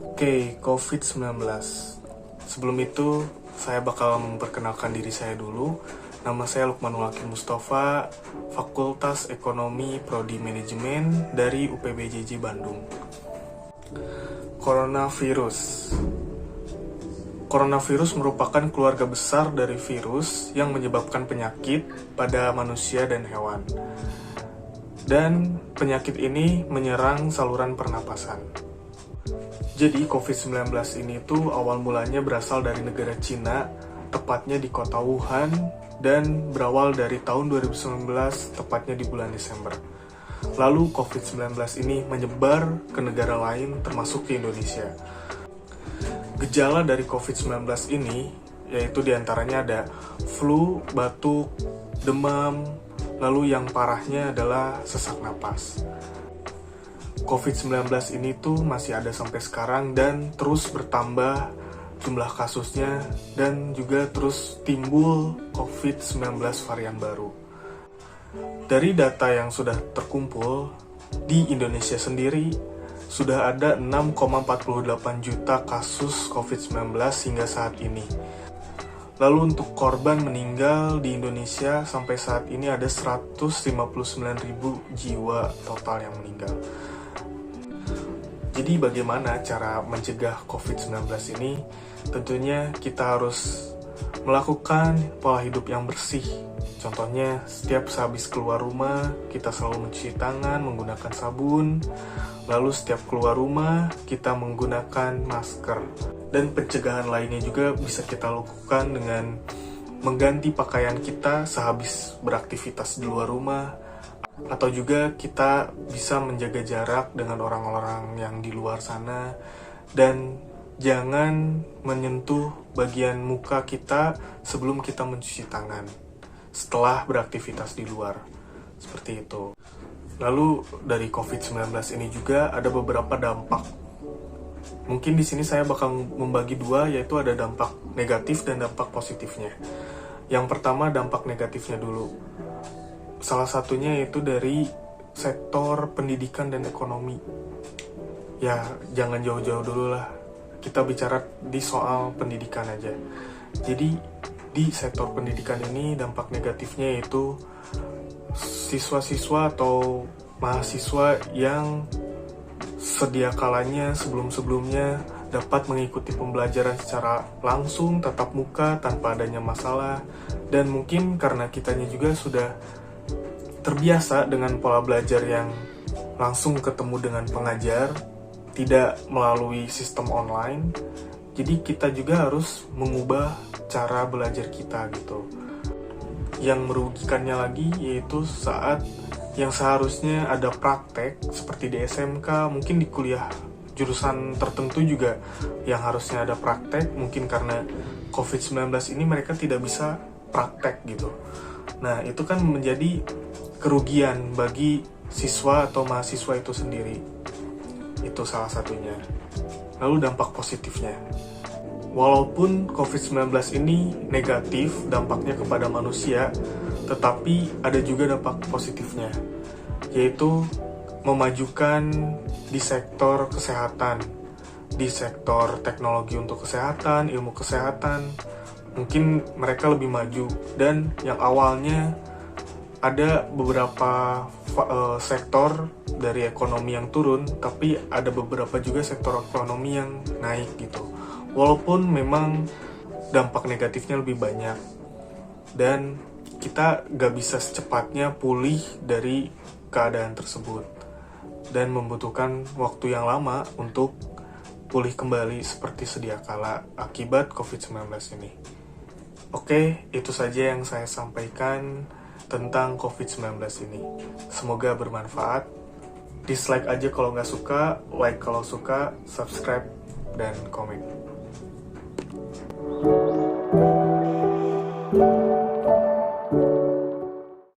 Oke, COVID-19. Sebelum itu, saya bakal memperkenalkan diri saya dulu. Nama saya Lukmanul Hakim Mustafa, Fakultas Ekonomi Prodi Manajemen dari UPBJJ Bandung. Coronavirus. Coronavirus merupakan keluarga besar dari virus yang menyebabkan penyakit pada manusia dan hewan. Dan penyakit ini menyerang saluran pernapasan. Jadi COVID-19 ini tuh awal mulanya berasal dari negara Cina, tepatnya di kota Wuhan, dan berawal dari tahun 2019, tepatnya di bulan Desember. Lalu COVID-19 ini menyebar ke negara lain, termasuk ke Indonesia. Gejala dari COVID-19 ini, yaitu diantaranya ada flu, batuk, demam, lalu yang parahnya adalah sesak napas. COVID-19 ini tuh masih ada sampai sekarang dan terus bertambah jumlah kasusnya dan juga terus timbul COVID-19 varian baru. Dari data yang sudah terkumpul, di Indonesia sendiri sudah ada 6,48 juta kasus COVID-19 hingga saat ini. Lalu untuk korban meninggal di Indonesia sampai saat ini ada 159.000 jiwa total yang meninggal. Jadi bagaimana cara mencegah COVID-19 ini? Tentunya kita harus melakukan pola hidup yang bersih. Contohnya, setiap sehabis keluar rumah, kita selalu mencuci tangan menggunakan sabun. Lalu setiap keluar rumah, kita menggunakan masker. Dan pencegahan lainnya juga bisa kita lakukan dengan mengganti pakaian kita sehabis beraktivitas di luar rumah. Atau juga kita bisa menjaga jarak dengan orang-orang yang di luar sana. Dan jangan menyentuh bagian muka kita sebelum kita mencuci tangan setelah beraktivitas di luar. Seperti itu. Lalu dari COVID-19 ini juga ada beberapa dampak. Mungkin di sini saya bakal membagi dua, yaitu ada dampak negatif dan dampak positifnya. Yang pertama dampak negatifnya dulu. Salah satunya yaitu dari sektor pendidikan dan ekonomi. Ya, jangan jauh-jauh dulu lah. Kita bicara di soal pendidikan aja. Jadi, di sektor pendidikan ini dampak negatifnya yaitu siswa-siswa atau mahasiswa yang sedia kalanya sebelum-sebelumnya dapat mengikuti pembelajaran secara langsung, tatap muka, tanpa adanya masalah. Dan mungkin karena kitanya juga sudah terbiasa dengan pola belajar yang langsung ketemu dengan pengajar, tidak melalui sistem online. Jadi kita juga harus mengubah cara belajar kita gitu. Yang merugikannya lagi yaitu saat yang seharusnya ada praktek seperti di SMK, mungkin di kuliah jurusan tertentu juga yang harusnya ada praktek, mungkin karena COVID-19 ini mereka tidak bisa praktek gitu. Nah, itu kan menjadi kerugian bagi siswa atau mahasiswa itu sendiri. Itu salah satunya. Lalu dampak positifnya. Walaupun COVID-19 ini negatif dampaknya kepada manusia, tetapi ada juga dampak positifnya, yaitu memajukan di sektor kesehatan, di sektor teknologi untuk kesehatan, ilmu kesehatan. Mungkin mereka lebih maju, dan yang awalnya ada beberapa sektor dari ekonomi yang turun, tapi ada beberapa juga sektor ekonomi yang naik gitu. Walaupun memang dampak negatifnya lebih banyak, dan kita gak bisa secepatnya pulih dari keadaan tersebut, dan membutuhkan waktu yang lama untuk pulih kembali seperti sedia kala akibat COVID-19 ini. Oke, itu saja yang saya sampaikan tentang COVID-19 ini. Semoga bermanfaat. Dislike aja kalau nggak suka, like kalau suka, subscribe, dan komen.